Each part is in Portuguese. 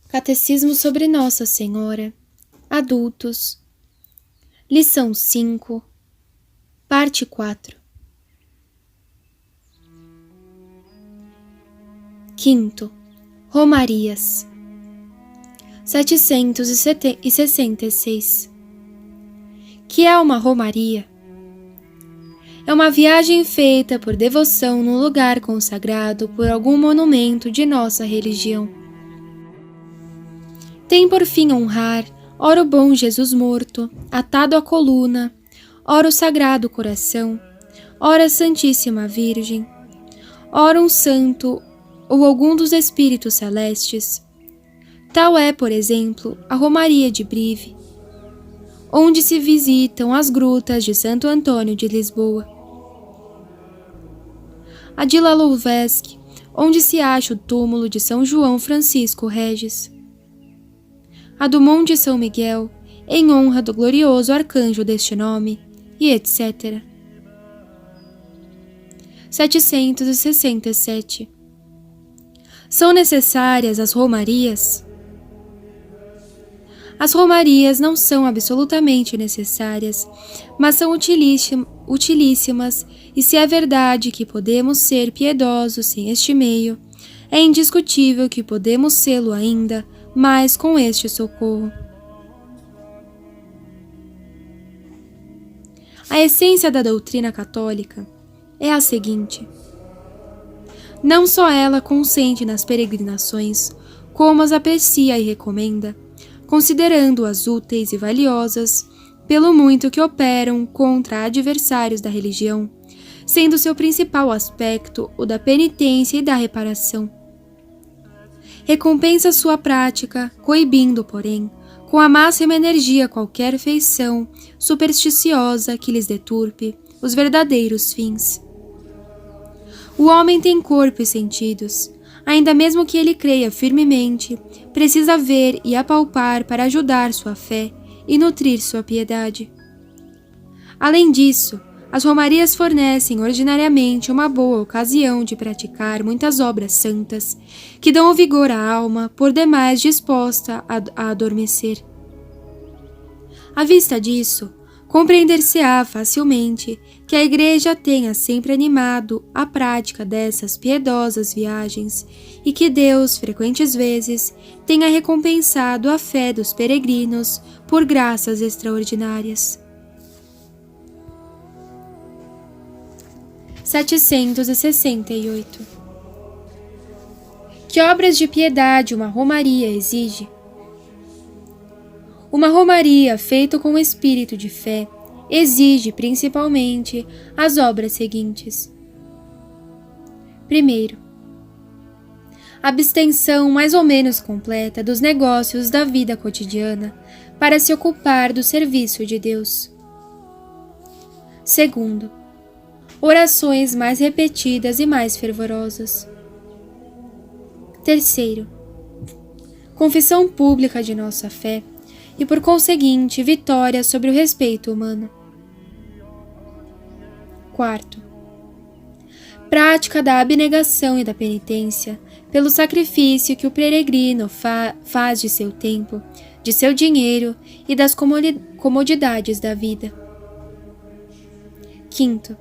Catecismo sobre Nossa Senhora, Adultos, Lição 5, Parte 4. Quinto, Romarias, 766. Que é uma romaria? É uma viagem feita por devoção num lugar consagrado por algum monumento de nossa religião. Tem por fim honrar, ora o bom Jesus morto, atado à coluna, ora o Sagrado Coração, ora a Santíssima Virgem, ora um santo ou algum dos Espíritos Celestes. Tal é, por exemplo, a Romaria de Brive, onde se visitam as grutas de Santo Antônio de Lisboa. A de La Louvesque, onde se acha o túmulo de São João Francisco Regis. A do Monte São Miguel, em honra do glorioso arcanjo deste nome, e etc. 767. São necessárias as romarias? As romarias não são absolutamente necessárias, mas são utilíssimas, e se é verdade que podemos ser piedosos sem este meio, é indiscutível que podemos sê-lo ainda, mas com este socorro. A essência da doutrina católica é a seguinte: não só ela consente nas peregrinações, como as aprecia e recomenda, considerando-as úteis e valiosas, pelo muito que operam contra adversários da religião, sendo seu principal aspecto o da penitência e da reparação. Recompensa sua prática, coibindo, porém, com a máxima energia qualquer feição supersticiosa que lhes deturpe os verdadeiros fins. O homem tem corpo e sentidos. Ainda mesmo que ele creia firmemente, precisa ver e apalpar para ajudar sua fé e nutrir sua piedade. Além disso, as romarias fornecem ordinariamente uma boa ocasião de praticar muitas obras santas, que dão o vigor à alma por demais disposta a adormecer. À vista disso, compreender-se-á facilmente que a Igreja tenha sempre animado a prática dessas piedosas viagens e que Deus, frequentes vezes, tenha recompensado a fé dos peregrinos por graças extraordinárias. 768. Que obras de piedade uma romaria exige? Uma romaria feita com espírito de fé exige principalmente as obras seguintes. Primeiro, abstenção mais ou menos completa dos negócios da vida cotidiana para se ocupar do serviço de Deus. Segundo, orações mais repetidas e mais fervorosas. Terceiro, confissão pública de nossa fé e, por conseguinte, vitória sobre o respeito humano. Quarto, prática da abnegação e da penitência pelo sacrifício que o peregrino faz de seu tempo, de seu dinheiro e das comodidades da vida. Quinto,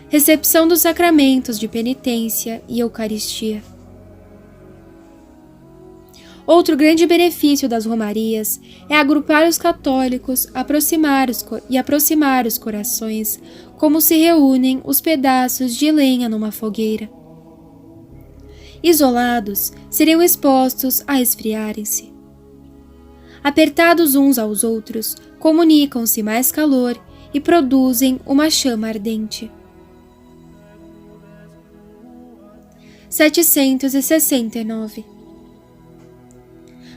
recepção dos sacramentos de penitência e Eucaristia. Outro grande benefício das romarias é agrupar os católicos, aproximar os corações, como se reúnem os pedaços de lenha numa fogueira. Isolados, seriam expostos a esfriarem-se. Apertados uns aos outros, comunicam-se mais calor e produzem uma chama ardente. 769.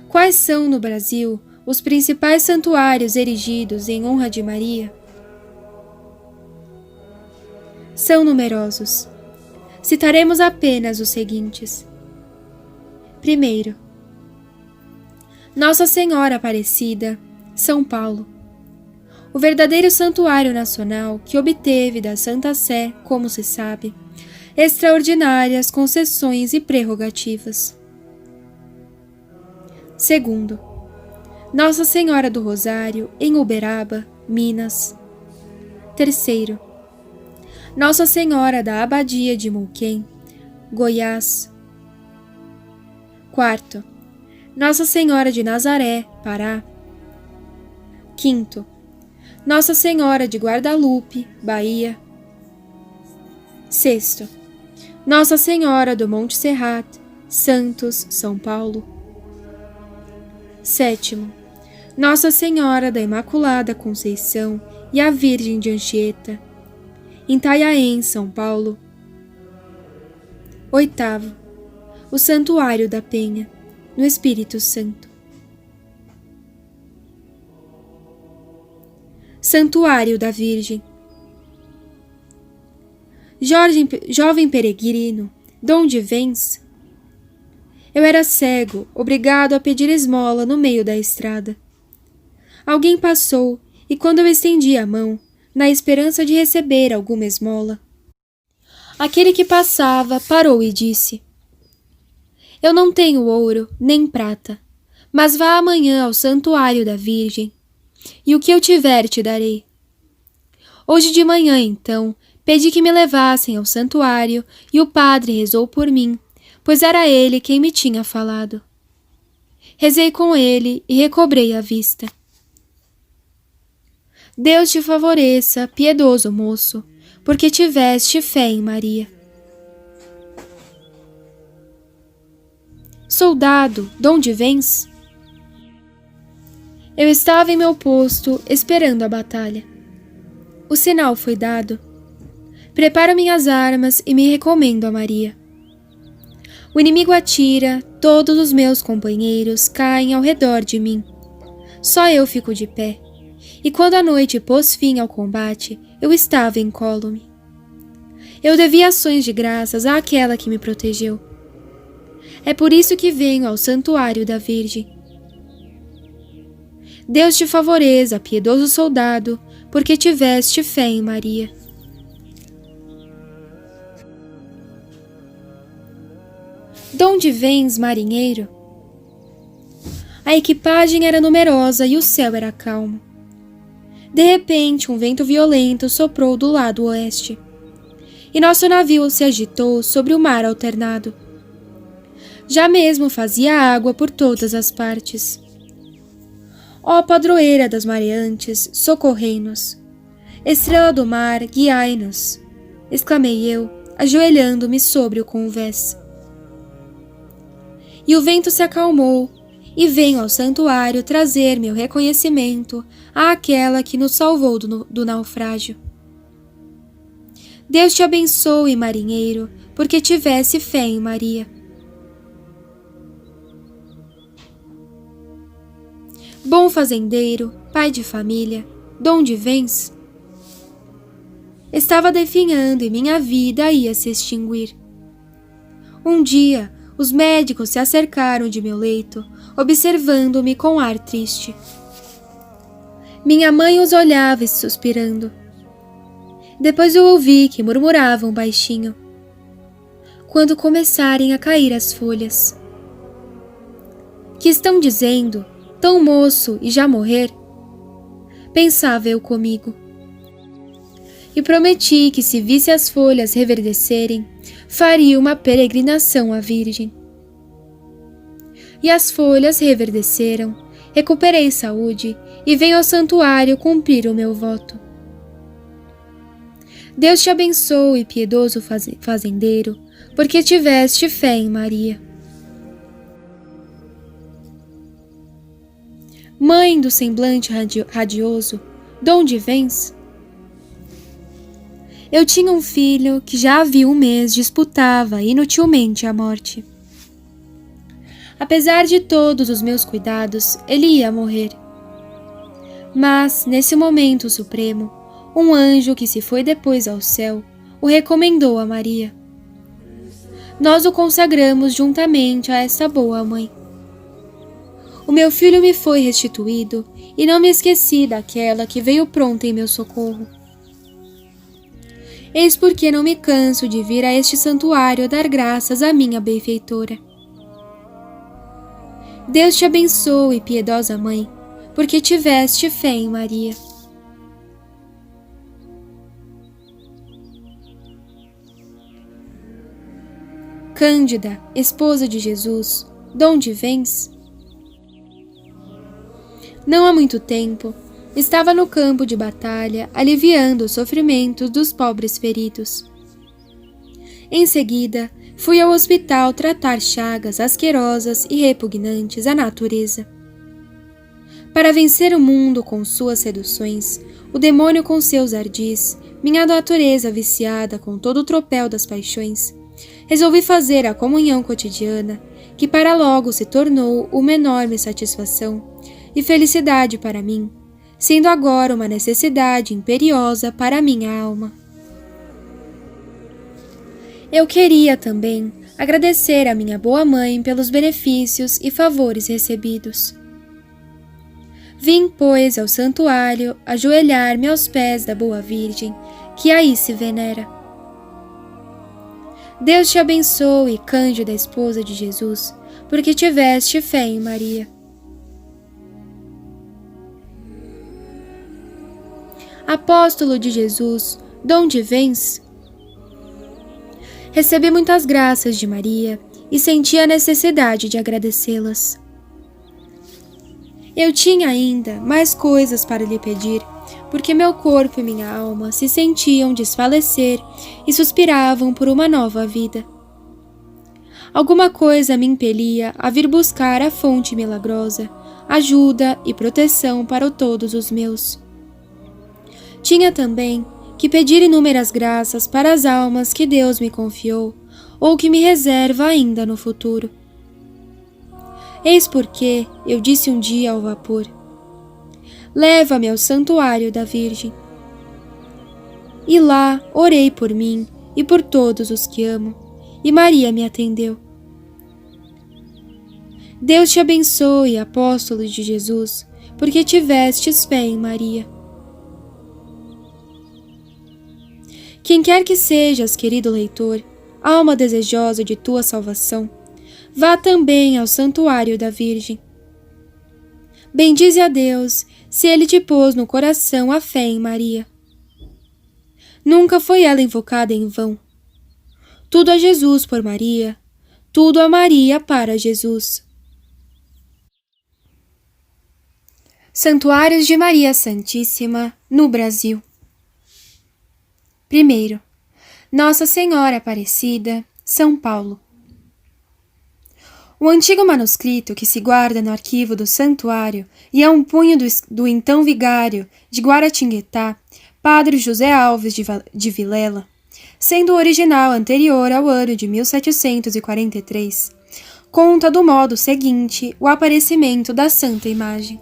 Quais são no Brasil os principais santuários erigidos em honra de Maria? São numerosos. Citaremos apenas os seguintes. Primeiro, Nossa Senhora Aparecida, São Paulo. O verdadeiro santuário nacional que obteve da Santa Sé, como se sabe, extraordinárias concessões e prerrogativas. Segundo, Nossa Senhora do Rosário, em Uberaba, Minas. Terceiro, Nossa Senhora da Abadia de Muquem, Goiás. Quarto, Nossa Senhora de Nazaré, Pará. Quinto, Nossa Senhora de Guadalupe, Bahia. Sexto, Nossa Senhora do Monte Serrat, Santos, São Paulo. Sétimo, Nossa Senhora da Imaculada Conceição e a Virgem de Anchieta, em Itanhaém, São Paulo. Oitavo, o Santuário da Penha, no Espírito Santo. Santuário da Virgem. Jovem peregrino, donde vens? Eu era cego, obrigado a pedir esmola no meio da estrada. Alguém passou, e quando eu estendi a mão, na esperança de receber alguma esmola, aquele que passava parou e disse: Eu não tenho ouro nem prata, mas vá amanhã ao santuário da Virgem, e o que eu tiver te darei. Hoje de manhã, então, pedi que me levassem ao santuário, e o padre rezou por mim, pois era ele quem me tinha falado. Rezei com ele e recobrei a vista. Deus te favoreça, piedoso moço, porque tiveste fé em Maria. Soldado, donde vens? Eu estava em meu posto, esperando a batalha. O sinal foi dado. Preparo minhas armas e me recomendo a Maria. O inimigo atira, todos os meus companheiros caem ao redor de mim. Só eu fico de pé. E quando a noite pôs fim ao combate, eu estava incólume. Eu devia ações de graças àquela que me protegeu. É por isso que venho ao santuário da Virgem. Deus te favoreça, piedoso soldado, porque tiveste fé em Maria. Donde vens, marinheiro? A equipagem era numerosa e o céu era calmo. De repente, um vento violento soprou do lado oeste, e nosso navio se agitou sobre o mar alternado. Já mesmo fazia água por todas as partes. Ó padroeira das mareantes, socorrei-nos. Estrela do mar, guiai-nos, exclamei eu, ajoelhando-me sobre o convés. E o vento se acalmou, e venho ao santuário trazer meu reconhecimento àquela que nos salvou do naufrágio. Deus te abençoe, marinheiro, porque tivesse fé em Maria. Bom fazendeiro, pai de família, donde vens? Estava definhando e minha vida ia se extinguir. Um dia, os médicos se acercaram de meu leito, observando-me com ar triste. Minha mãe os olhava suspirando. Depois eu ouvi que murmuravam baixinho: quando começarem a cair as folhas. Que estão dizendo, tão moço e já morrer? Pensava eu comigo. E prometi que, se visse as folhas reverdecerem, faria uma peregrinação à Virgem. E as folhas reverdeceram, recuperei saúde e venho ao santuário cumprir o meu voto. Deus te abençoe, piedoso fazendeiro, porque tiveste fé em Maria. Mãe do semblante radioso, donde vens? Eu tinha um filho que já havia um mês disputava inutilmente a morte. Apesar de todos os meus cuidados, ele ia morrer. Mas, nesse momento supremo, um anjo que se foi depois ao céu o recomendou a Maria. Nós o consagramos juntamente a esta boa mãe. O meu filho me foi restituído e não me esqueci daquela que veio pronta em meu socorro. Eis porque não me canso de vir a este santuário dar graças à minha benfeitora. Deus te abençoe, piedosa Mãe, porque tiveste fé em Maria. Cândida, esposa de Jesus, donde vens? Não há muito tempo, estava no campo de batalha, aliviando os sofrimentos dos pobres feridos. Em seguida, fui ao hospital tratar chagas asquerosas e repugnantes à natureza. Para vencer o mundo com suas seduções, o demônio com seus ardis, minha natureza viciada com todo o tropel das paixões, resolvi fazer a comunhão cotidiana, que para logo se tornou uma enorme satisfação e felicidade para mim, sendo agora uma necessidade imperiosa para a minha alma. Eu queria também agradecer a minha boa mãe pelos benefícios e favores recebidos. Vim, pois, ao santuário ajoelhar-me aos pés da boa Virgem, que aí se venera. Deus te abençoe, Cândida, esposa de Jesus, porque tiveste fé em Maria. Apóstolo de Jesus, donde vens? Recebi muitas graças de Maria e senti a necessidade de agradecê-las. Eu tinha ainda mais coisas para lhe pedir, porque meu corpo e minha alma se sentiam desfalecer e suspiravam por uma nova vida. Alguma coisa me impelia a vir buscar a fonte milagrosa, ajuda e proteção para todos os meus. Tinha também que pedir inúmeras graças para as almas que Deus me confiou ou que me reserva ainda no futuro. Eis porque eu disse um dia ao vapor: leva-me ao santuário da Virgem. E lá orei por mim e por todos os que amo, e Maria me atendeu. Deus te abençoe, apóstolo de Jesus, porque tivestes fé em Maria. Quem quer que sejas, querido leitor, alma desejosa de tua salvação, vá também ao santuário da Virgem. Bendize a Deus, se Ele te pôs no coração a fé em Maria. Nunca foi ela invocada em vão. Tudo a Jesus por Maria, tudo a Maria para Jesus. Santuários de Maria Santíssima no Brasil. Primeiro, Nossa Senhora Aparecida, São Paulo. O antigo manuscrito que se guarda no arquivo do santuário e é um punho do então vigário de Guaratinguetá, Padre José Alves de Vilela, sendo o original anterior ao ano de 1743, conta do modo seguinte o aparecimento da Santa Imagem.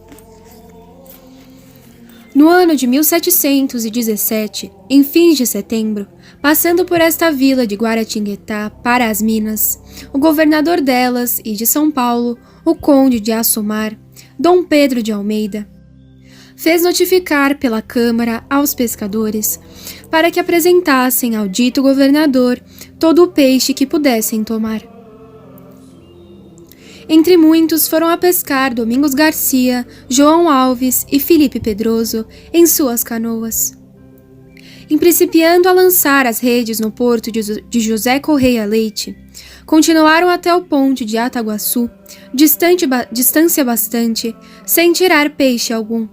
No ano de 1717, em fins de setembro, passando por esta vila de Guaratinguetá para as Minas, o governador delas e de São Paulo, o conde de Assumar, Dom Pedro de Almeida, fez notificar pela Câmara aos pescadores para que apresentassem ao dito governador todo o peixe que pudessem tomar. Entre muitos foram a pescar Domingos Garcia, João Alves e Felipe Pedroso em suas canoas. Em principiando a lançar as redes no porto de José Correia Leite, continuaram até o ponte de Ataguaçu, distância bastante, sem tirar peixe algum.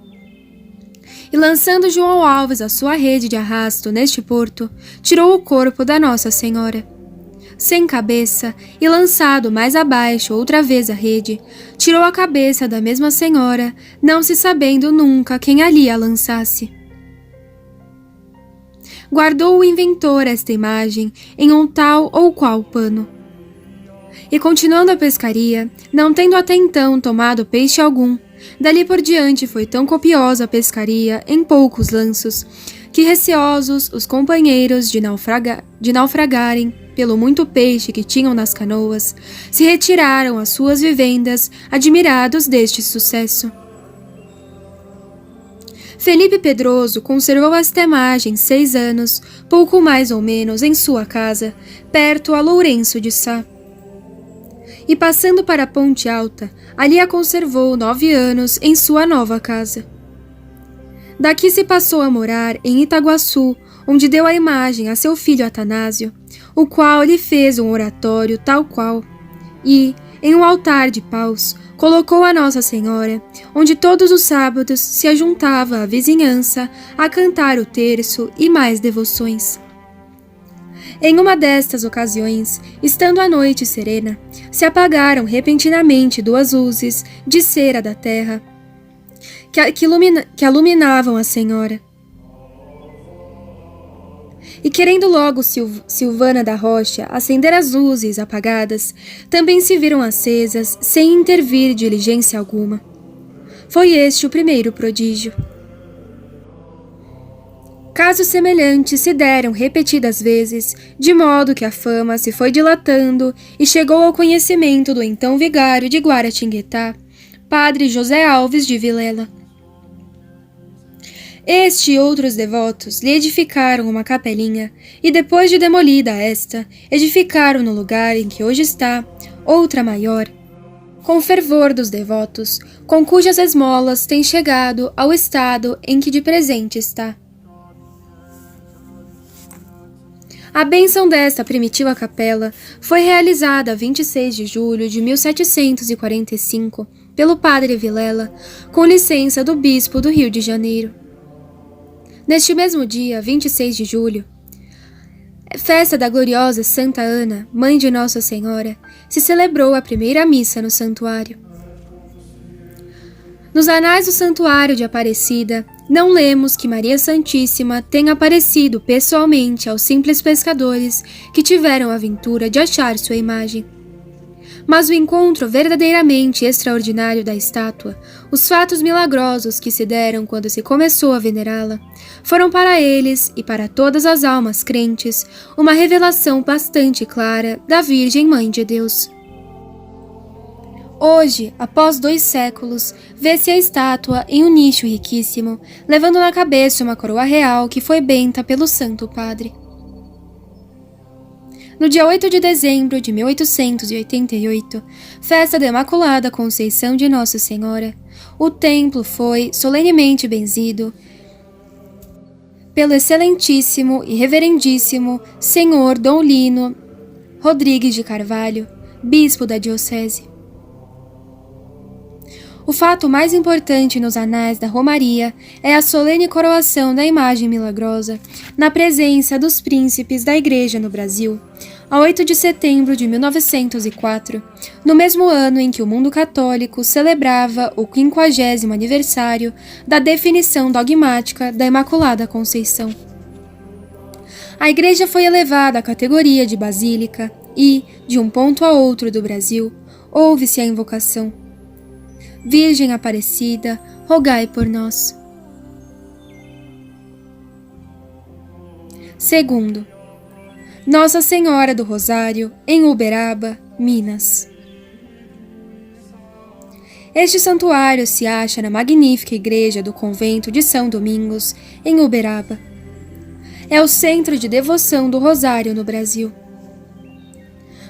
E lançando João Alves a sua rede de arrasto neste porto, tirou o corpo da Nossa Senhora. Sem cabeça, e lançado mais abaixo outra vez a rede, tirou a cabeça da mesma senhora, não se sabendo nunca quem ali a lançasse. Guardou o inventor esta imagem em um tal ou qual pano. E continuando a pescaria, não tendo até então tomado peixe algum, dali por diante foi tão copiosa a pescaria em poucos lanços, que receosos os companheiros de naufragarem pelo muito peixe que tinham nas canoas, se retiraram às suas vivendas, admirados deste sucesso. Felipe Pedroso conservou esta imagem 6 anos, pouco mais ou menos, em sua casa, perto a Lourenço de Sá. e passando para a Ponte Alta, ali a conservou 9 anos em sua nova casa. Daqui se passou a morar em Itaguaçu, onde deu a imagem a seu filho Atanásio, o qual lhe fez um oratório tal qual, e, em um altar de paus, colocou a Nossa Senhora, onde todos os sábados se ajuntava a vizinhança a cantar o terço e mais devoções. Em uma destas ocasiões, estando a noite serena, se apagaram repentinamente 2 luzes de cera da terra que iluminavam a Senhora. E querendo logo Silvana da Rocha acender as luzes apagadas, também se viram acesas sem intervir diligência alguma. Foi este o primeiro prodígio. Casos semelhantes se deram repetidas vezes, de modo que a fama se foi dilatando e chegou ao conhecimento do então vigário de Guaratinguetá, padre José Alves de Vilela. Este e outros devotos lhe edificaram uma capelinha e, depois de demolida esta, edificaram no lugar em que hoje está outra maior, com o fervor dos devotos, com cujas esmolas tem chegado ao estado em que de presente está. A bênção desta primitiva capela foi realizada a 26 de julho de 1745 pelo padre Vilela, com licença do bispo do Rio de Janeiro. Neste mesmo dia, 26 de julho, festa da gloriosa Santa Ana, mãe de Nossa Senhora, se celebrou a primeira missa no santuário. Nos anais do Santuário de Aparecida, não lemos que Maria Santíssima tenha aparecido pessoalmente aos simples pescadores que tiveram a ventura de achar sua imagem. Mas o encontro verdadeiramente extraordinário da estátua, os fatos milagrosos que se deram quando se começou a venerá-la, foram para eles e para todas as almas crentes uma revelação bastante clara da Virgem Mãe de Deus. Hoje, após 2 séculos, vê-se a estátua em um nicho riquíssimo, levando na cabeça uma coroa real que foi benta pelo Santo Padre. No dia 8 de dezembro de 1888, festa da Imaculada Conceição de Nossa Senhora, o templo foi solenemente benzido pelo excelentíssimo e reverendíssimo Senhor Dom Lino Rodrigues de Carvalho, bispo da diocese. O fato mais importante nos anais da Romaria é a solene coroação da imagem milagrosa, na presença dos príncipes da Igreja no Brasil, a 8 de setembro de 1904, no mesmo ano em que o mundo católico celebrava o 50º aniversário da definição dogmática da Imaculada Conceição. A Igreja foi elevada à categoria de basílica e, de um ponto a outro do Brasil, ouve-se a invocação: Virgem Aparecida, rogai por nós. Segundo, Nossa Senhora do Rosário, em Uberaba, Minas. Este santuário se acha na magnífica igreja do convento de São Domingos, em Uberaba. É o centro de devoção do Rosário no Brasil.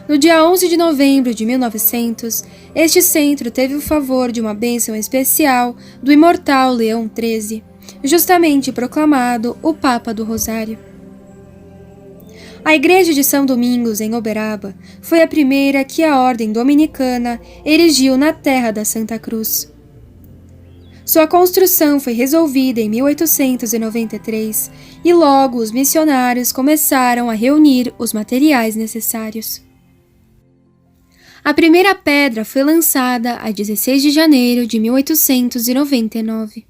No dia 11 de novembro de 1900, este centro teve o favor de uma bênção especial do imortal Leão XIII, justamente proclamado o Papa do Rosário. A igreja de São Domingos, em Uberaba, foi a primeira que a ordem dominicana erigiu na terra da Santa Cruz. Sua construção foi resolvida em 1893 e logo os missionários começaram a reunir os materiais necessários. A primeira pedra foi lançada a 16 de janeiro de 1899.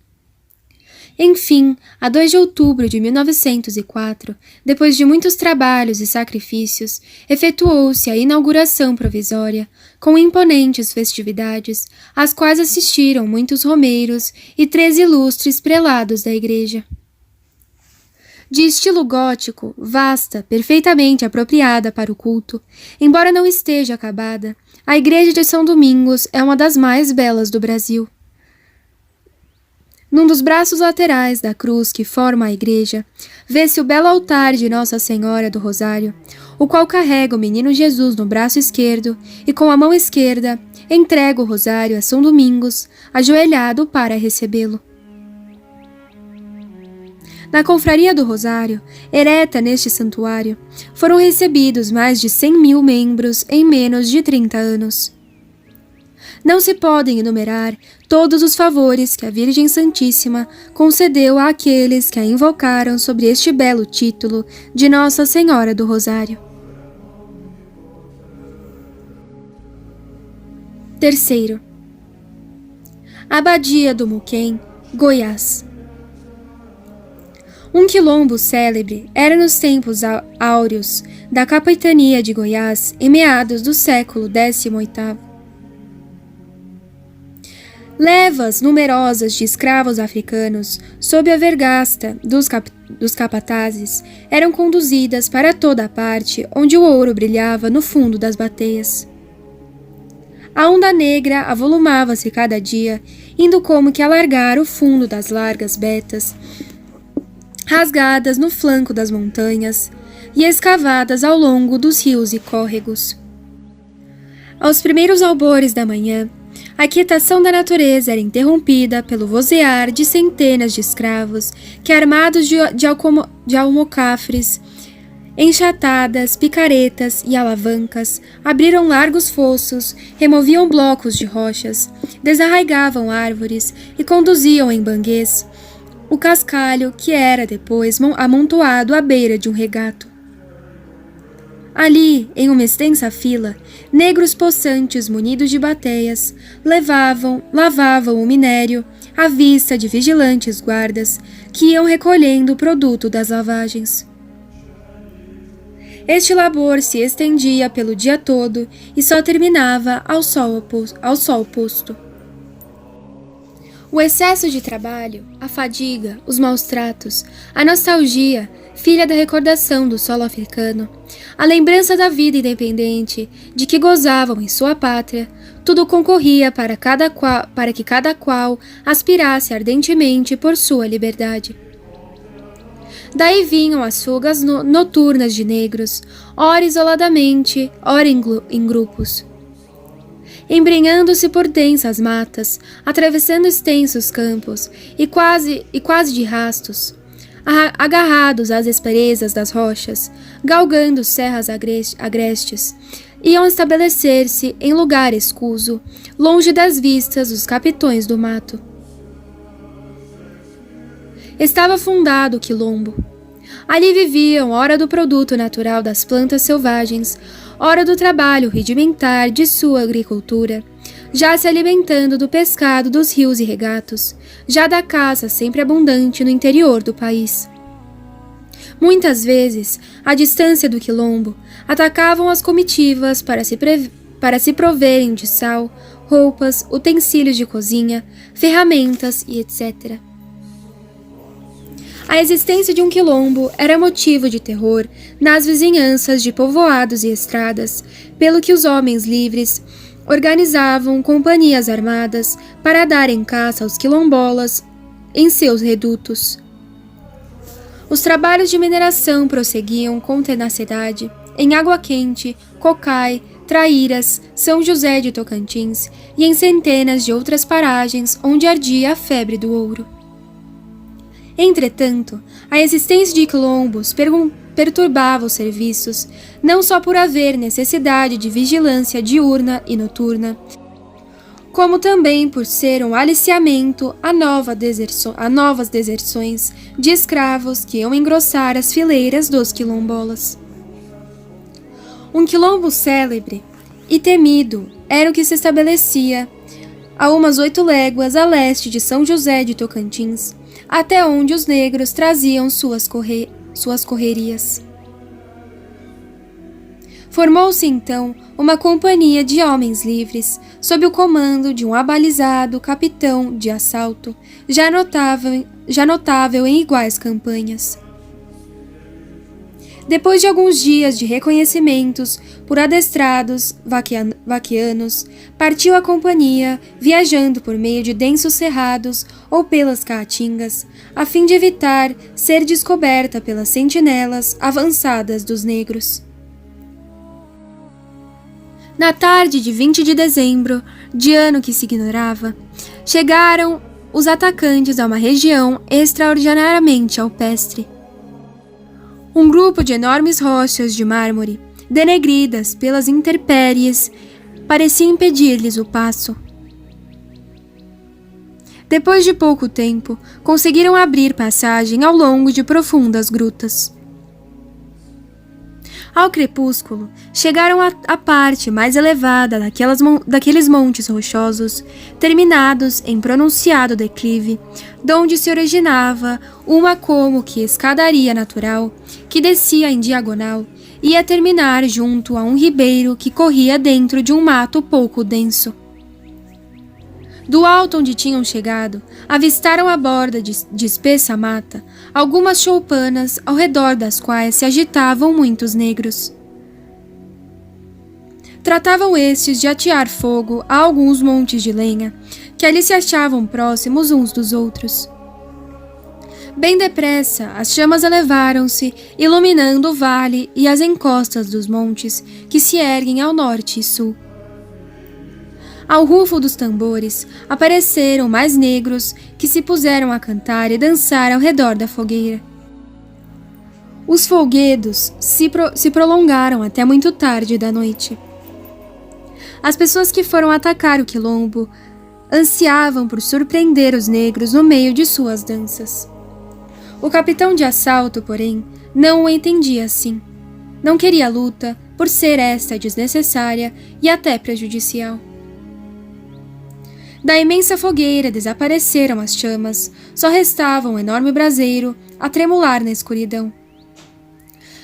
Enfim, a 2 de outubro de 1904, depois de muitos trabalhos e sacrifícios, efetuou-se a inauguração provisória, com imponentes festividades, às quais assistiram muitos romeiros e 3 ilustres prelados da igreja. De estilo gótico, vasta, perfeitamente apropriada para o culto, embora não esteja acabada, a igreja de São Domingos é uma das mais belas do Brasil. Num dos braços laterais da cruz que forma a igreja, vê-se o belo altar de Nossa Senhora do Rosário, o qual carrega o menino Jesus no braço esquerdo e com a mão esquerda entrega o rosário a São Domingos, ajoelhado para recebê-lo. Na confraria do Rosário, ereta neste santuário, foram recebidos mais de 100.000 membros em menos de 30 anos. Não se podem enumerar todos os favores que a Virgem Santíssima concedeu àqueles que a invocaram sobre este belo título de Nossa Senhora do Rosário. Terceiro, Abadia do Muquem, Goiás. Um quilombo célebre era nos tempos áureos da capitania de Goiás em meados do século XVIII. Levas numerosas de escravos africanos, sob a vergasta dos capatazes, eram conduzidas para toda a parte onde o ouro brilhava no fundo das bateias. A onda negra avolumava-se cada dia, indo como que alargar o fundo das largas betas, rasgadas no flanco das montanhas e escavadas ao longo dos rios e córregos. Aos primeiros albores da manhã, a quietação da natureza era interrompida pelo vozear de centenas de escravos que, armados de almocafres, enxatadas, picaretas e alavancas, abriram largos fossos, removiam blocos de rochas, desarraigavam árvores e conduziam em banguês o cascalho que era depois amontoado à beira de um regato. Ali, em uma extensa fila, negros possantes munidos de bateias lavavam o minério à vista de vigilantes guardas que iam recolhendo o produto das lavagens. Este labor se estendia pelo dia todo e só terminava ao sol posto. O excesso de trabalho, a fadiga, os maus tratos, a nostalgia, filha da recordação do solo africano, a lembrança da vida independente de que gozavam em sua pátria, tudo concorria para que cada qual aspirasse ardentemente por sua liberdade. Daí vinham as fugas noturnas de negros, ora isoladamente, ora em grupos, embrenhando-se por densas matas, atravessando extensos campos e quase de rastos, agarrados às asperezas das rochas, galgando serras agrestes, iam estabelecer-se em lugar escuso, longe das vistas dos capitões do mato. Estava fundado o quilombo. Ali viviam ora do produto natural das plantas selvagens, ora do trabalho rudimentar de sua agricultura, já se alimentando do pescado dos rios e regatos, já da caça sempre abundante no interior do país. Muitas vezes, à distância do quilombo, atacavam as comitivas para se proverem de sal, roupas, utensílios de cozinha, ferramentas e etc. A existência de um quilombo era motivo de terror nas vizinhanças de povoados e estradas, pelo que os homens livres organizavam companhias armadas para darem caça aos quilombolas em seus redutos. Os trabalhos de mineração prosseguiam com tenacidade em Água Quente, Cocai, Traíras, São José de Tocantins e em centenas de outras paragens onde ardia a febre do ouro. Entretanto, a existência de quilombos perturbava os serviços, não só por haver necessidade de vigilância diurna e noturna, como também por ser um aliciamento a novas deserções de escravos que iam engrossar as fileiras dos quilombolas. Um quilombo célebre e temido era o que se estabelecia a umas 8 léguas a leste de São José de Tocantins, até onde os negros traziam suas correrias. Formou-se então uma companhia de homens livres, sob o comando de um abalizado capitão de assalto, já notável em iguais campanhas. Depois de alguns dias de reconhecimentos por adestrados vaquianos, partiu a companhia, viajando por meio de densos cerrados ou pelas caatingas, a fim de evitar ser descoberta pelas sentinelas avançadas dos negros. Na tarde de 20 de dezembro, de ano que se ignorava, chegaram os atacantes a uma região extraordinariamente alpestre. Um grupo de enormes rochas de mármore, denegridas pelas intempéries, parecia impedir-lhes o passo. Depois de pouco tempo, conseguiram abrir passagem ao longo de profundas grutas. Ao crepúsculo, chegaram à parte mais elevada daqueles montes rochosos, terminados em pronunciado declive, donde se originava uma como que escadaria natural, que descia em diagonal, e ia terminar junto a um ribeiro que corria dentro de um mato pouco denso. Do alto onde tinham chegado, avistaram à borda de espessa mata algumas choupanas ao redor das quais se agitavam muitos negros. Tratavam estes de atear fogo a alguns montes de lenha, que ali se achavam próximos uns dos outros. Bem depressa, as chamas elevaram-se, iluminando o vale e as encostas dos montes que se erguem ao norte e sul. Ao rufo dos tambores, apareceram mais negros que se puseram a cantar e dançar ao redor da fogueira. Os folguedos se prolongaram até muito tarde da noite. As pessoas que foram atacar o quilombo ansiavam por surpreender os negros no meio de suas danças. O capitão de assalto, porém, não o entendia assim. Não queria luta, por ser esta desnecessária e até prejudicial. Da imensa fogueira desapareceram as chamas, só restava um enorme braseiro a tremular na escuridão.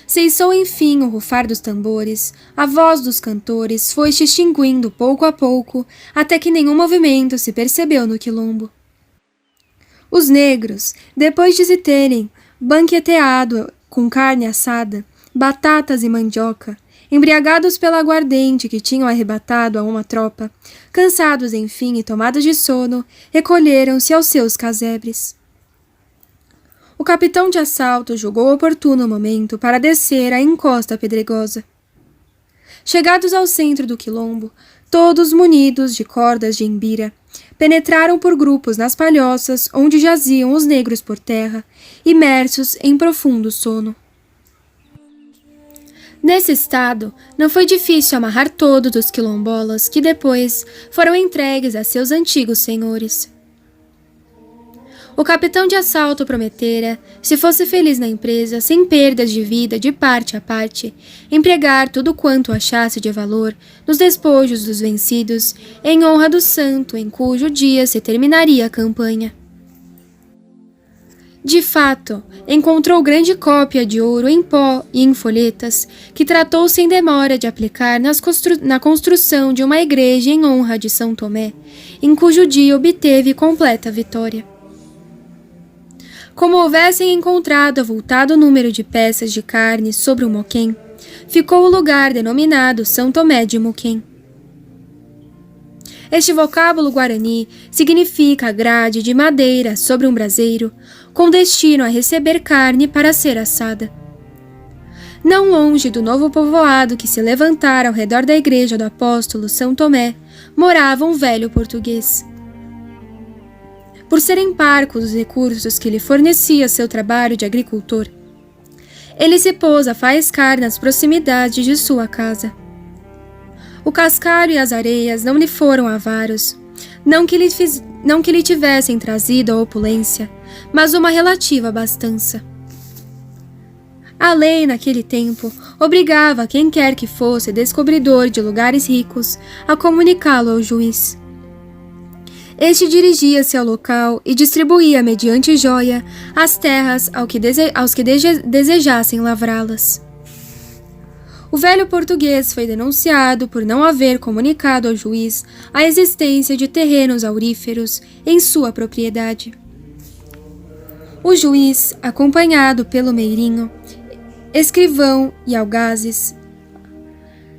Cessou enfim o rufar dos tambores, a voz dos cantores foi se extinguindo pouco a pouco, até que nenhum movimento se percebeu no quilombo. Os negros, depois de se terem banqueteado com carne assada, batatas e mandioca, embriagados pela aguardente que tinham arrebatado a uma tropa, cansados enfim e tomados de sono, recolheram-se aos seus casebres. O capitão de assalto julgou oportuno o momento para descer a encosta pedregosa. Chegados ao centro do quilombo, todos munidos de cordas de embira, penetraram por grupos nas palhoças onde jaziam os negros por terra, imersos em profundo sono. Nesse estado, não foi difícil amarrar todos os quilombolas que depois foram entregues a seus antigos senhores. O capitão de assalto prometera, se fosse feliz na empresa, sem perdas de vida de parte a parte, empregar tudo quanto achasse de valor nos despojos dos vencidos, em honra do santo em cujo dia se terminaria a campanha. De fato, encontrou grande cópia de ouro em pó e em folhetas, que tratou sem demora de aplicar na construção de uma igreja em honra de São Tomé, em cujo dia obteve completa vitória. Como houvessem encontrado avultado número de peças de carne sobre o moquém, ficou o lugar denominado São Tomé de Moquém. Este vocábulo guarani significa grade de madeira sobre um braseiro, com destino a receber carne para ser assada. Não longe do novo povoado que se levantara ao redor da igreja do apóstolo São Tomé, morava um velho português. Por serem parcos os recursos que lhe fornecia seu trabalho de agricultor, ele se pôs a faiscar nas proximidades de sua casa. O cascalho e as areias não lhe foram avaros, não que lhe tivessem trazido a opulência, mas uma relativa abastança. A lei, naquele tempo, obrigava quem quer que fosse descobridor de lugares ricos a comunicá-lo ao juiz. Este dirigia-se ao local e distribuía, mediante joia, as terras aos que desejassem lavrá-las. O velho português foi denunciado por não haver comunicado ao juiz a existência de terrenos auríferos em sua propriedade. O juiz, acompanhado pelo meirinho, escrivão e algazes,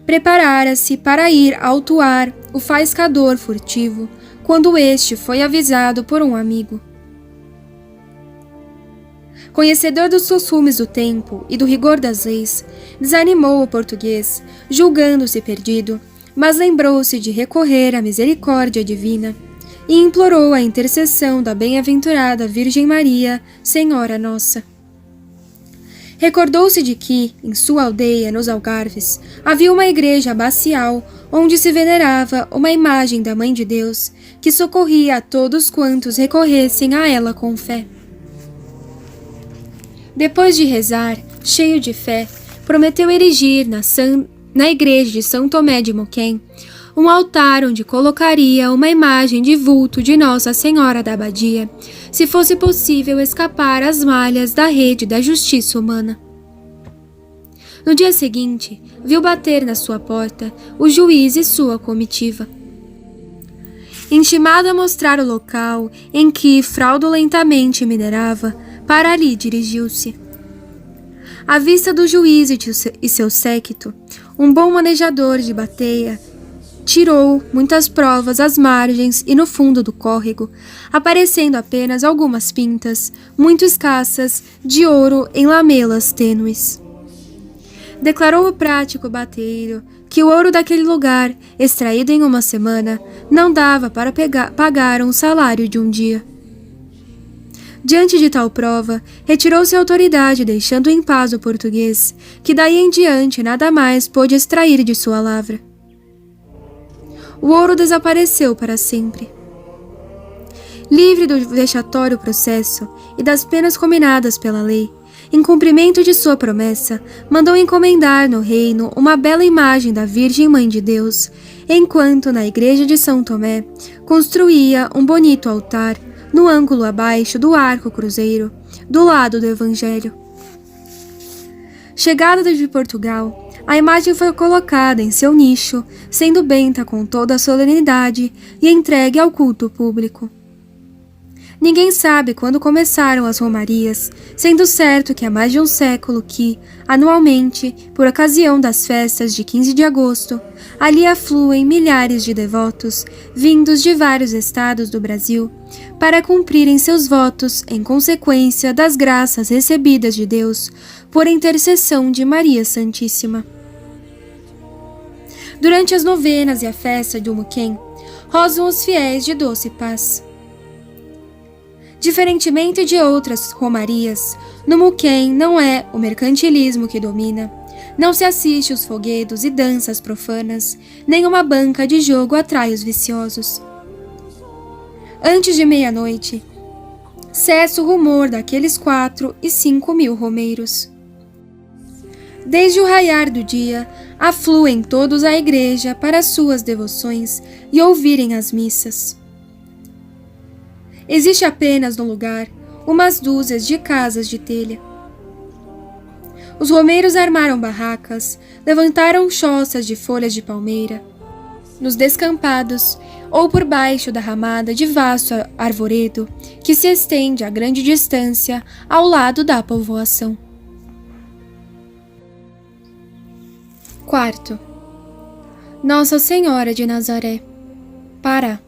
preparara-se para ir autuar o faiscador furtivo, quando este foi avisado por um amigo. Conhecedor dos costumes do tempo e do rigor das leis, desanimou o português, julgando-se perdido, mas lembrou-se de recorrer à misericórdia divina e implorou a intercessão da bem-aventurada Virgem Maria, Senhora Nossa. Recordou-se de que, em sua aldeia, nos Algarves, havia uma igreja abacial onde se venerava uma imagem da Mãe de Deus que socorria a todos quantos recorressem a ela com fé. Depois de rezar, cheio de fé, prometeu erigir na igreja de São Tomé de Moquém um altar onde colocaria uma imagem de vulto de Nossa Senhora da Abadia, se fosse possível escapar às malhas da rede da justiça humana. No dia seguinte, viu bater na sua porta o juiz e sua comitiva. Intimado a mostrar o local em que fraudulentamente minerava, para ali dirigiu-se. À vista do juiz e seu séquito, um bom manejador de bateia tirou muitas provas às margens e no fundo do córrego, aparecendo apenas algumas pintas, muito escassas, de ouro em lamelas tênues. Declarou o prático bateiro que o ouro daquele lugar, extraído em uma semana, não dava para pagar um salário de um dia. Diante de tal prova, retirou-se a autoridade, deixando em paz o português, que daí em diante nada mais pôde extrair de sua lavra. O ouro desapareceu para sempre. Livre do vexatório processo e das penas combinadas pela lei, em cumprimento de sua promessa, mandou encomendar no reino uma bela imagem da Virgem Mãe de Deus, enquanto na igreja de São Tomé construía um bonito altar no ângulo abaixo do arco cruzeiro, do lado do Evangelho. Chegada de Portugal, a imagem foi colocada em seu nicho, sendo benta com toda a solenidade e entregue ao culto público. Ninguém sabe quando começaram as romarias, sendo certo que há mais de um século que, anualmente, por ocasião das festas de 15 de agosto, ali afluem milhares de devotos, vindos de vários estados do Brasil, para cumprirem seus votos em consequência das graças recebidas de Deus por intercessão de Maria Santíssima. Durante as novenas e a festa de Umuquém, rozam os fiéis de doce paz. Diferentemente de outras romarias, no Muquém não é o mercantilismo que domina, não se assiste os foguedos e danças profanas, nem uma banca de jogo atrai os viciosos. Antes de meia-noite, cessa o rumor daqueles 4 e 5 mil romeiros. Desde o raiar do dia, afluem todos à igreja para suas devoções e ouvirem as missas. Existe apenas no lugar umas dúzias de casas de telha. Os romeiros armaram barracas, levantaram choças de folhas de palmeira. Nos descampados, ou por baixo da ramada de vasto arvoredo, que se estende a grande distância ao lado da povoação. Quarto, Nossa Senhora de Nazaré, Pará.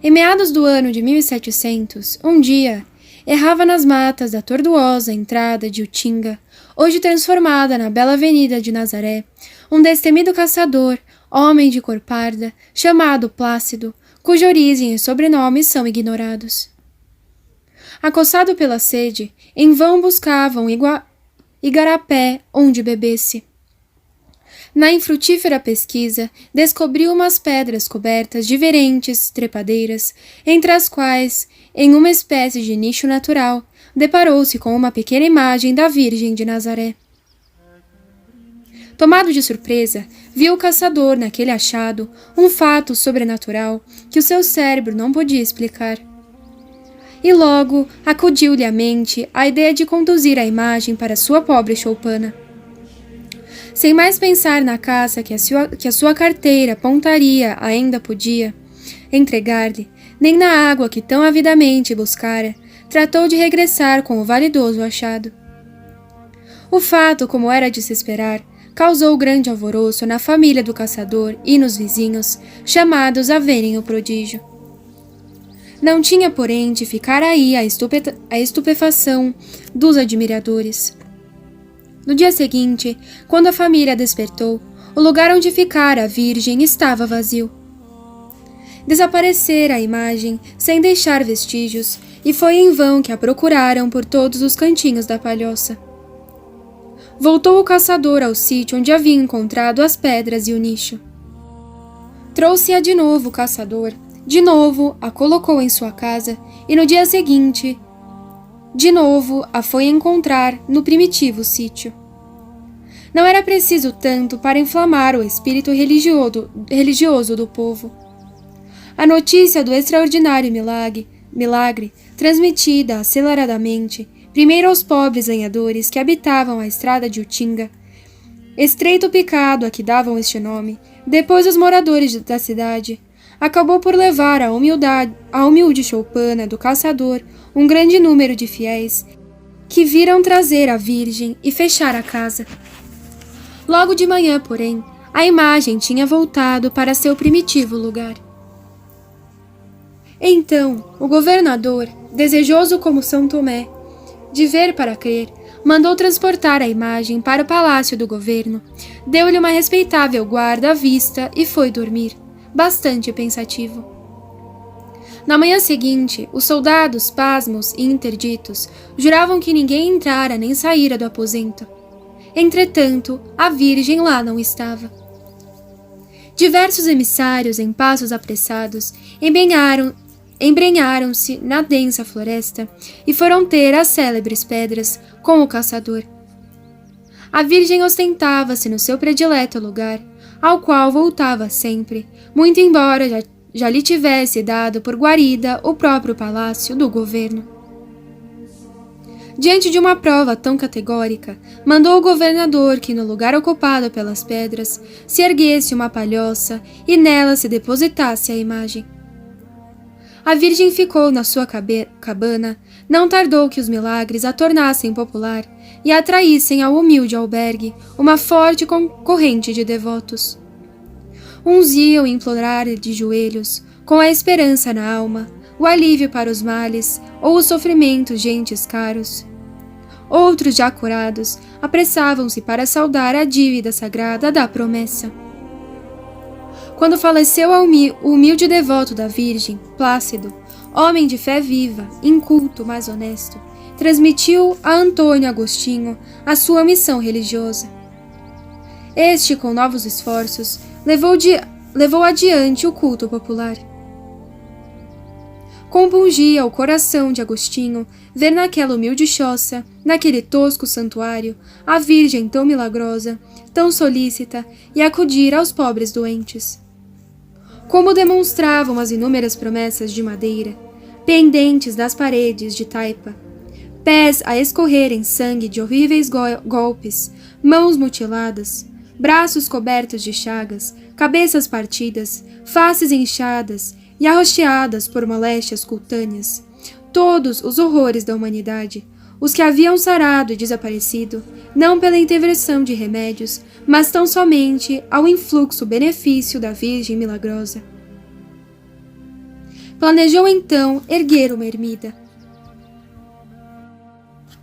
Em meados do ano de 1700, um dia, errava nas matas da tortuosa entrada de Utinga, hoje transformada na bela avenida de Nazaré, um destemido caçador, homem de cor parda, chamado Plácido, cuja origem e sobrenome são ignorados. Acossado pela sede, em vão buscava um igarapé onde bebesse. Na infrutífera pesquisa, descobriu umas pedras cobertas de verentes trepadeiras, entre as quais, em uma espécie de nicho natural, deparou-se com uma pequena imagem da Virgem de Nazaré. Tomado de surpresa, viu o caçador naquele achado um fato sobrenatural que o seu cérebro não podia explicar. E logo acudiu-lhe à mente a ideia de conduzir a imagem para sua pobre choupana. Sem mais pensar na caça que a sua carteira apontaria ainda podia entregar-lhe, nem na água que tão avidamente buscara, tratou de regressar com o validoso achado. O fato, como era de se esperar, causou grande alvoroço na família do caçador e nos vizinhos, chamados a verem o prodígio. Não tinha, porém, de ficar aí a estupefação dos admiradores. No dia seguinte, quando a família despertou, O lugar onde ficara a Virgem estava vazio. Desaparecera a imagem, sem deixar vestígios, e foi em vão que a procuraram por todos os cantinhos da palhoça. Voltou o caçador ao sítio onde havia encontrado as pedras e o nicho. Trouxe-a de novo o caçador, de novo a colocou em sua casa, e no dia seguinte, de novo a foi encontrar no primitivo sítio. Não era preciso tanto para inflamar o espírito religioso do povo. A notícia do extraordinário milagre, transmitida aceleradamente, primeiro aos pobres lenhadores que habitavam a estrada de Utinga, estreito picado a que davam este nome, depois os moradores da cidade, acabou por levar à humilde choupana do caçador um grande número de fiéis que viram trazer a Virgem e fechar a casa. Logo de manhã, porém, a imagem tinha voltado para seu primitivo lugar. Então, o governador, desejoso como São Tomé, de ver para crer, mandou transportar a imagem para o palácio do governo, deu-lhe uma respeitável guarda à vista e foi dormir, bastante pensativo. Na manhã seguinte, os soldados, pasmos e interditos, juravam que ninguém entrara nem saíra do aposento. Entretanto, a Virgem lá não estava. Diversos emissários, em passos apressados, embrenharam-se na densa floresta e foram ter as célebres pedras com o caçador. A Virgem ostentava-se no seu predileto lugar, ao qual voltava sempre, muito embora já lhe tivesse dado por guarida o próprio palácio do governo. Diante de uma prova tão categórica, mandou o governador que no lugar ocupado pelas pedras se erguesse uma palhoça e nela se depositasse a imagem. A Virgem ficou na sua cabana, não tardou que os milagres a tornassem popular e atraíssem ao humilde albergue uma forte corrente de devotos. Uns iam implorar de joelhos, com a esperança na alma, o alívio para os males ou os sofrimentos de entes caros. Outros, já curados, apressavam-se para saldar a dívida sagrada da promessa. Quando faleceu o humilde devoto da Virgem, Plácido, homem de fé viva, inculto, mas honesto, transmitiu a Antônio Agostinho a sua missão religiosa. Este, com novos esforços, levou adiante o culto popular. Compungia o coração de Agostinho ver naquela humilde choça, naquele tosco santuário, a Virgem tão milagrosa, tão solícita, e acudir aos pobres doentes. Como demonstravam as inúmeras promessas de madeira, pendentes das paredes de taipa, pés a escorrerem sangue de horríveis golpes, mãos mutiladas, braços cobertos de chagas, cabeças partidas, faces inchadas e arroxeadas por moléstias cutâneas, todos os horrores da humanidade, os que haviam sarado e desaparecido, não pela intervenção de remédios, mas tão somente ao influxo benefício da Virgem milagrosa. Planejou então erguer uma ermida.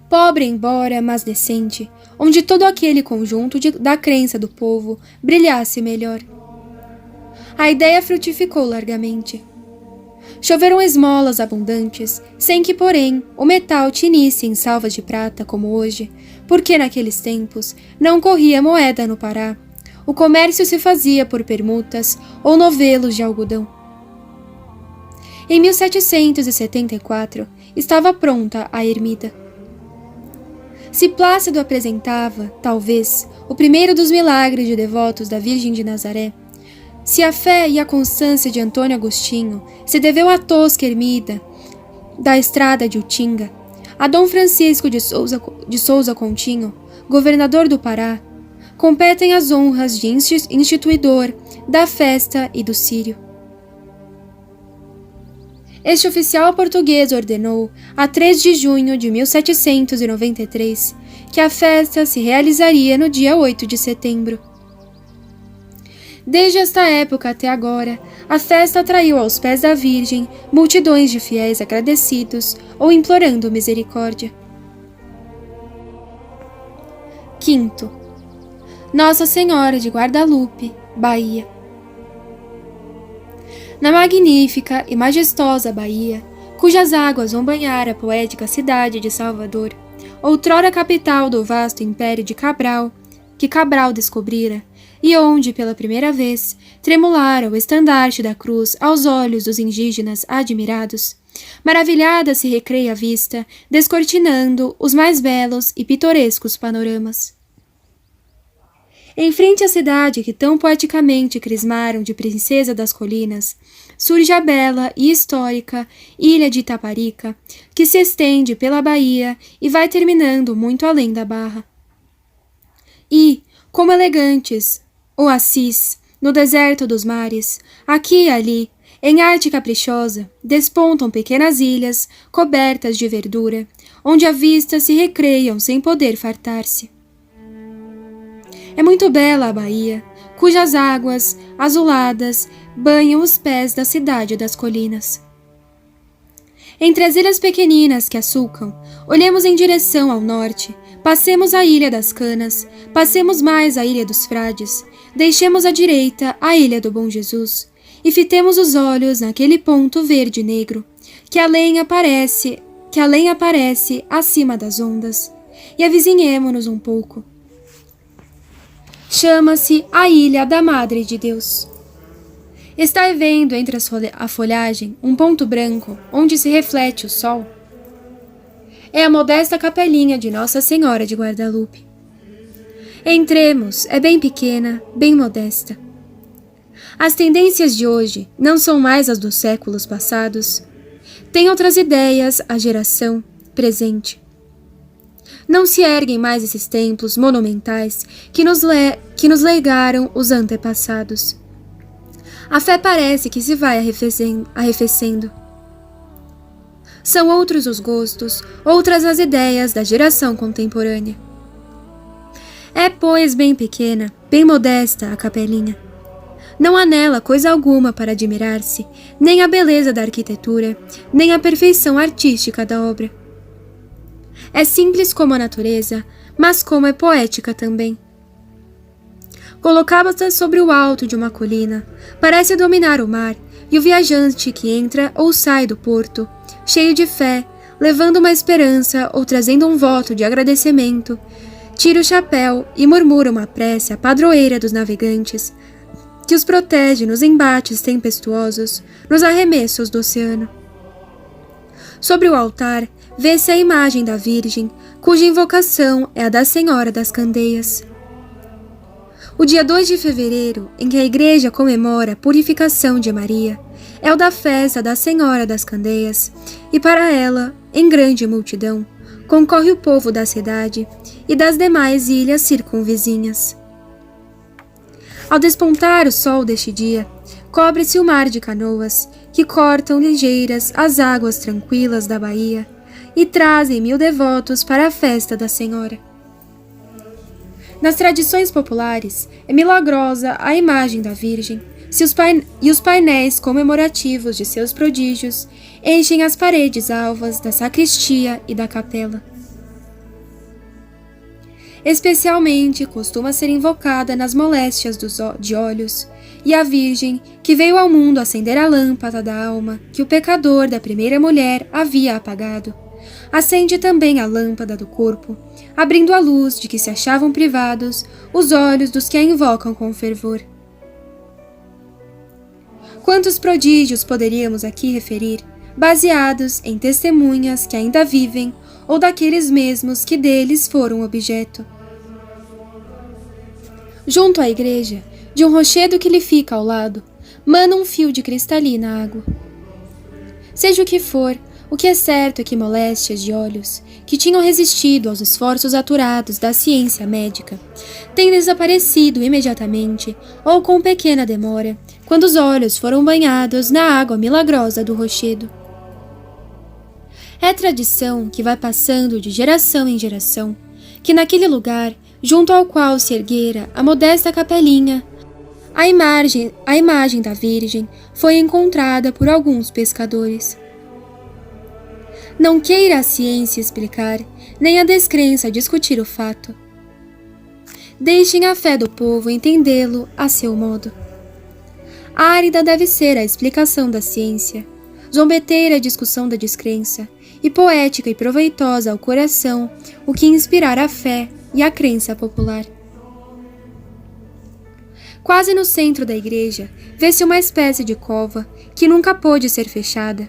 Pobre embora, mas decente, onde todo aquele conjunto da crença do povo brilhasse melhor. A ideia frutificou largamente. Choveram esmolas abundantes, sem que, porém, o metal tinisse em salvas de prata como hoje, porque naqueles tempos não corria moeda no Pará. O comércio se fazia por permutas ou novelos de algodão. Em 1774, estava pronta a ermida. Se Plácido apresentava, talvez, o primeiro dos milagres de devotos da Virgem de Nazaré, se a fé e a constância de Antônio Agostinho se deveu à tosca ermida da estrada de Utinga, a Dom Francisco de Souza Coutinho, governador do Pará, competem as honras de instituidor da festa e do círio. Este oficial português ordenou, a 3 de junho de 1793, que a festa se realizaria no dia 8 de setembro. Desde esta época até agora, a festa atraiu aos pés da Virgem multidões de fiéis agradecidos ou implorando misericórdia. Quinto, Nossa Senhora de Guadalupe, Bahia. Na magnífica e majestosa Bahia, cujas águas vão banhar a poética cidade de Salvador, outrora capital do vasto império de Cabral, que Cabral descobrira, e onde, pela primeira vez, tremulara o estandarte da cruz aos olhos dos indígenas admirados, maravilhada se recreia a vista, descortinando os mais belos e pitorescos panoramas. Em frente à cidade que tão poeticamente crismaram de princesa das colinas, surge a bela e histórica ilha de Itaparica, que se estende pela Bahia e vai terminando muito além da Barra. E, como elegantes oásis no deserto dos mares, aqui e ali, em arte caprichosa, despontam pequenas ilhas cobertas de verdura, onde a vista se recreiam sem poder fartar-se. É muito bela a Bahia, cujas águas, azuladas, banham os pés da cidade das colinas. Entre as ilhas pequeninas que a sulcam, olhemos em direção ao norte, passemos a Ilha das Canas, passemos mais a Ilha dos Frades, deixemos à direita a Ilha do Bom Jesus, e fitemos os olhos naquele ponto verde-negro, que além aparece acima das ondas, e avizinhemo-nos um pouco. Chama-se a Ilha da Madre de Deus. Está vendo entre a folhagem um ponto branco onde se reflete o sol? É a modesta capelinha de Nossa Senhora de Guadalupe. Entremos, é bem pequena, bem modesta. As tendências de hoje não são mais as dos séculos passados. Tem outras ideias a geração presente. Não se erguem mais esses templos monumentais que nos legaram os antepassados. A fé parece que se vai arrefecendo. São outros os gostos, outras as ideias da geração contemporânea. É, pois, bem pequena, bem modesta a capelinha. Não há nela coisa alguma para admirar-se, nem a beleza da arquitetura, nem a perfeição artística da obra. É simples como a natureza, mas como é poética também. Colocada sobre o alto de uma colina, parece dominar o mar, e o viajante que entra ou sai do porto, cheio de fé, levando uma esperança ou trazendo um voto de agradecimento, tira o chapéu e murmura uma prece à padroeira dos navegantes, que os protege nos embates tempestuosos, nos arremessos do oceano. Sobre o altar, vê-se a imagem da Virgem, cuja invocação é a da Senhora das Candeias. O dia 2 de fevereiro, em que a Igreja comemora a purificação de Maria, é o da festa da Senhora das Candeias, e para ela, em grande multidão, concorre o povo da cidade e das demais ilhas circunvizinhas. Ao despontar o sol deste dia, cobre-se o mar de canoas, que cortam ligeiras as águas tranquilas da Bahia e trazem 1000 devotos para a festa da Senhora. Nas tradições populares, é milagrosa a imagem da Virgem, e os painéis comemorativos de seus prodígios enchem as paredes alvas da sacristia e da capela. Especialmente costuma ser invocada nas moléstias de olhos, e a Virgem, que veio ao mundo acender a lâmpada da alma que o pecador da primeira mulher havia apagado, acende também a lâmpada do corpo, abrindo a luz de que se achavam privados os olhos dos que a invocam com fervor. Quantos prodígios poderíamos aqui referir, baseados em testemunhas que ainda vivem ou daqueles mesmos que deles foram objeto. Junto à igreja, de um rochedo que lhe fica ao lado, mana um fio de cristalina água. Seja o que for, o que é certo é que moléstias de olhos, que tinham resistido aos esforços aturados da ciência médica, têm desaparecido imediatamente ou com pequena demora, quando os olhos foram banhados na água milagrosa do rochedo. É tradição que vai passando de geração em geração, que naquele lugar, junto ao qual se erguera a modesta capelinha, a imagem da Virgem foi encontrada por alguns pescadores. Não queira a ciência explicar, nem a descrença discutir o fato. Deixem a fé do povo entendê-lo a seu modo. Árida deve ser a explicação da ciência, zombeteira a discussão da descrença, e poética e proveitosa ao coração o que inspirar a fé e a crença popular. Quase no centro da igreja, vê-se uma espécie de cova que nunca pôde ser fechada.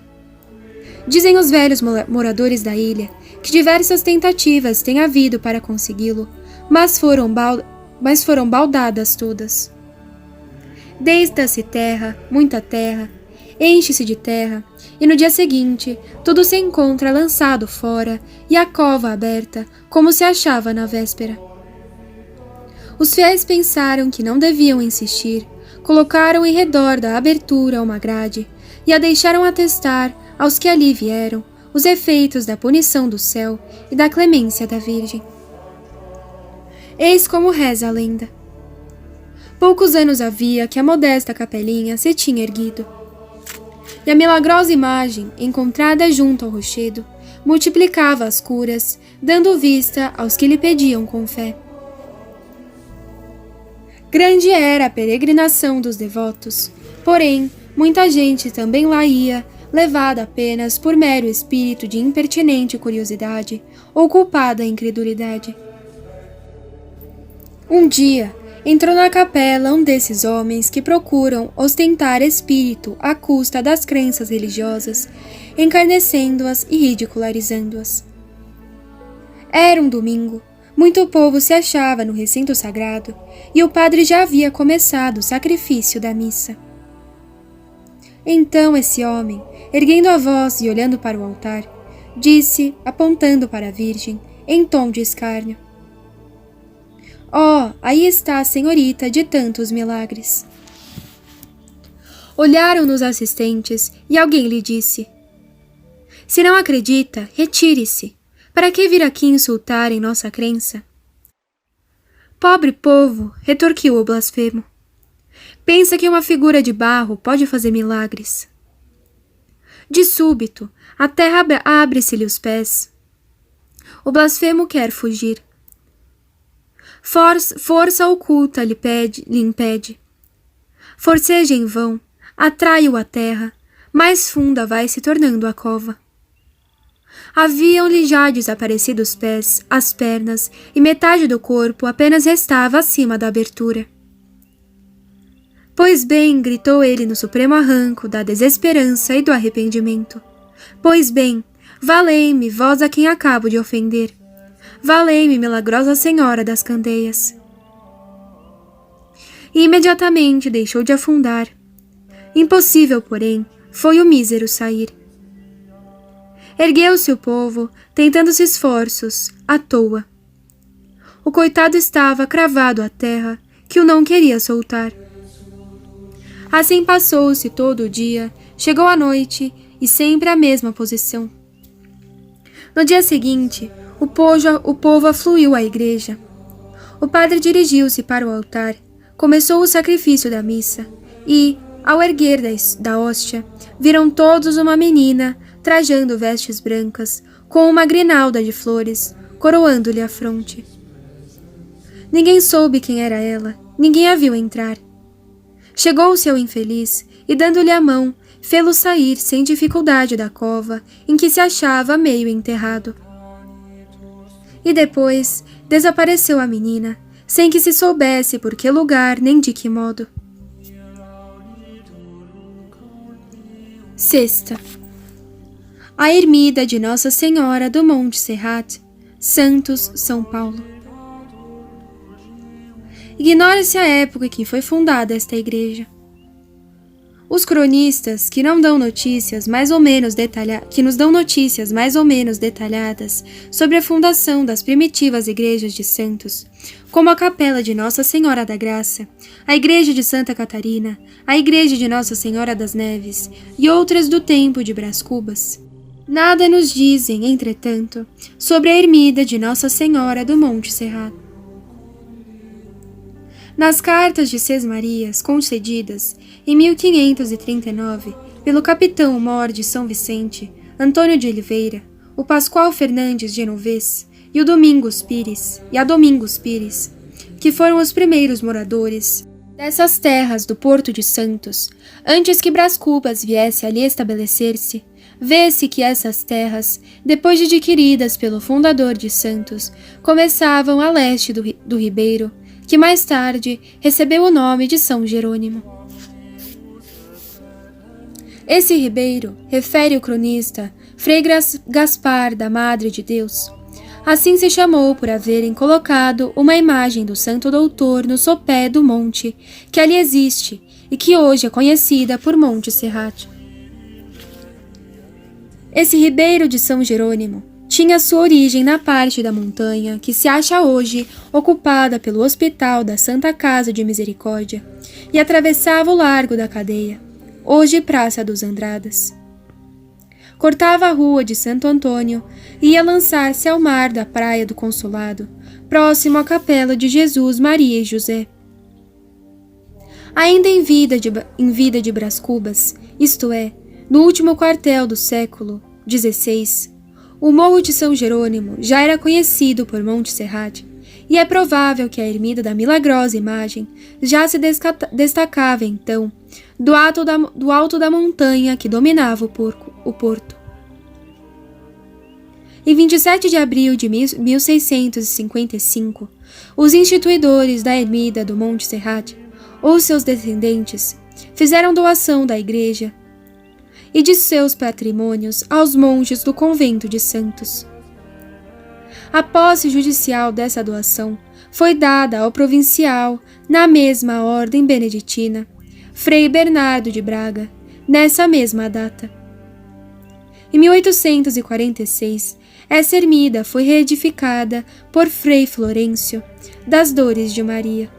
Dizem os velhos moradores da ilha que diversas tentativas têm havido para consegui-lo, mas foram baldadas todas. Deita-se terra, muita terra, enche-se de terra, e no dia seguinte tudo se encontra lançado fora e a cova aberta, como se achava na véspera. Os fiéis pensaram que não deviam insistir, colocaram em redor da abertura uma grade e a deixaram atestar aos que ali vieram os efeitos da punição do céu e da clemência da Virgem. Eis como reza a lenda. Poucos anos havia que a modesta capelinha se tinha erguido, e a milagrosa imagem, encontrada junto ao rochedo, multiplicava as curas, dando vista aos que lhe pediam com fé. Grande era a peregrinação dos devotos, porém, muita gente também lá ia, levada apenas por mero espírito de impertinente curiosidade ou culpada incredulidade. Um dia, entrou na capela um desses homens que procuram ostentar espírito à custa das crenças religiosas, encarnecendo-as e ridicularizando-as. Era um domingo, muito povo se achava no recinto sagrado e o padre já havia começado o sacrifício da missa. Então esse homem, erguendo a voz e olhando para o altar, disse, apontando para a Virgem, em tom de escárnio: "Oh, aí está a senhorita de tantos milagres." Olharam-nos assistentes e alguém lhe disse: "Se não acredita, retire-se. Para que vir aqui insultar em nossa crença?" "Pobre povo", retorquiu o blasfemo. "Pensa que uma figura de barro pode fazer milagres." De súbito, a terra abre-se-lhe os pés. O blasfemo quer fugir. Força oculta lhe impede. Forceja em vão, atrai-o à terra, mais funda vai se tornando a cova. Haviam-lhe já desaparecido os pés, as pernas, e metade do corpo apenas restava acima da abertura. "Pois bem", gritou ele no supremo arranco da desesperança e do arrependimento. "Pois bem, valei-me, vós a quem acabo de ofender. Valei-me, milagrosa Senhora das Candeias." E imediatamente deixou de afundar. Impossível, porém, foi o mísero sair. Ergueu-se o povo, tentando-se esforços, à toa. O coitado estava cravado à terra, que o não queria soltar. Assim passou-se todo o dia, chegou a noite, e sempre a mesma posição. No dia seguinte, o povo afluiu à igreja. O padre dirigiu-se para o altar, começou o sacrifício da missa, e, ao erguer da hóstia, viram todos uma menina trajando vestes brancas, com uma grinalda de flores, coroando-lhe a fronte. Ninguém soube quem era ela, ninguém a viu entrar. Chegou-se ao infeliz e, dando-lhe a mão, fê-lo sair sem dificuldade da cova em que se achava meio enterrado. E depois desapareceu a menina, sem que se soubesse por que lugar nem de que modo. Sexta. A ermida de Nossa Senhora do Monte Serrat, Santos, São Paulo. Ignora-se a época em que foi fundada esta igreja. Os cronistas que nos dão notícias mais ou menos detalhadas sobre a fundação das primitivas igrejas de santos, como a Capela de Nossa Senhora da Graça, a Igreja de Santa Catarina, a Igreja de Nossa Senhora das Neves e outras do tempo de Brás Cubas, nada nos dizem, entretanto, sobre a ermida de Nossa Senhora do Monte Serrat. Nas cartas de Sesmarias concedidas em 1539 pelo capitão-mor de São Vicente, Antônio de Oliveira, o Pascoal Fernandes Genovês e a Domingos Pires, que foram os primeiros moradores dessas terras do Porto de Santos, antes que Brás Cubas viesse ali estabelecer-se, vê-se que essas terras, depois de adquiridas pelo fundador de Santos, começavam a leste do Ribeiro, que mais tarde recebeu o nome de São Jerônimo. Esse ribeiro, refere o cronista Frei Gaspar da Madre de Deus, assim se chamou por haverem colocado uma imagem do Santo Doutor no sopé do monte que ali existe e que hoje é conhecida por Monte Serrate. Esse ribeiro de São Jerônimo tinha sua origem na parte da montanha que se acha hoje ocupada pelo Hospital da Santa Casa de Misericórdia e atravessava o Largo da Cadeia, hoje Praça dos Andradas. Cortava a rua de Santo Antônio e ia lançar-se ao mar da Praia do Consolado, próximo à Capela de Jesus, Maria e José. Ainda em vida de Brás Cubas, isto é, no último quartel do século XVI, o Morro de São Jerônimo já era conhecido por Monte Serrate, e é provável que a ermida da milagrosa imagem já se destacava então do alto da montanha que dominava o porto. Em 27 de abril de 1655, os instituidores da ermida do Monte Serrate, ou seus descendentes, fizeram doação da igreja e de seus patrimônios aos monges do convento de Santos. A posse judicial dessa doação foi dada ao provincial, na mesma ordem beneditina, Frei Bernardo de Braga, nessa mesma data. Em 1846, essa ermida foi reedificada por Frei Florencio, das Dores de Maria.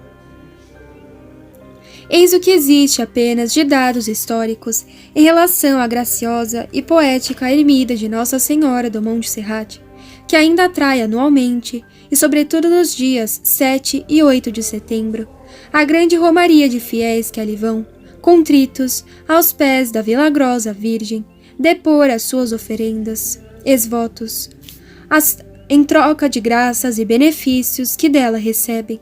Eis o que existe apenas de dados históricos em relação à graciosa e poética ermida de Nossa Senhora do Monte Serrate, que ainda atrai anualmente, e sobretudo nos dias 7 e 8 de setembro, a grande romaria de fiéis que ali vão, contritos, aos pés da milagrosa Virgem, depor as suas oferendas, exvotos, em troca de graças e benefícios que dela recebem.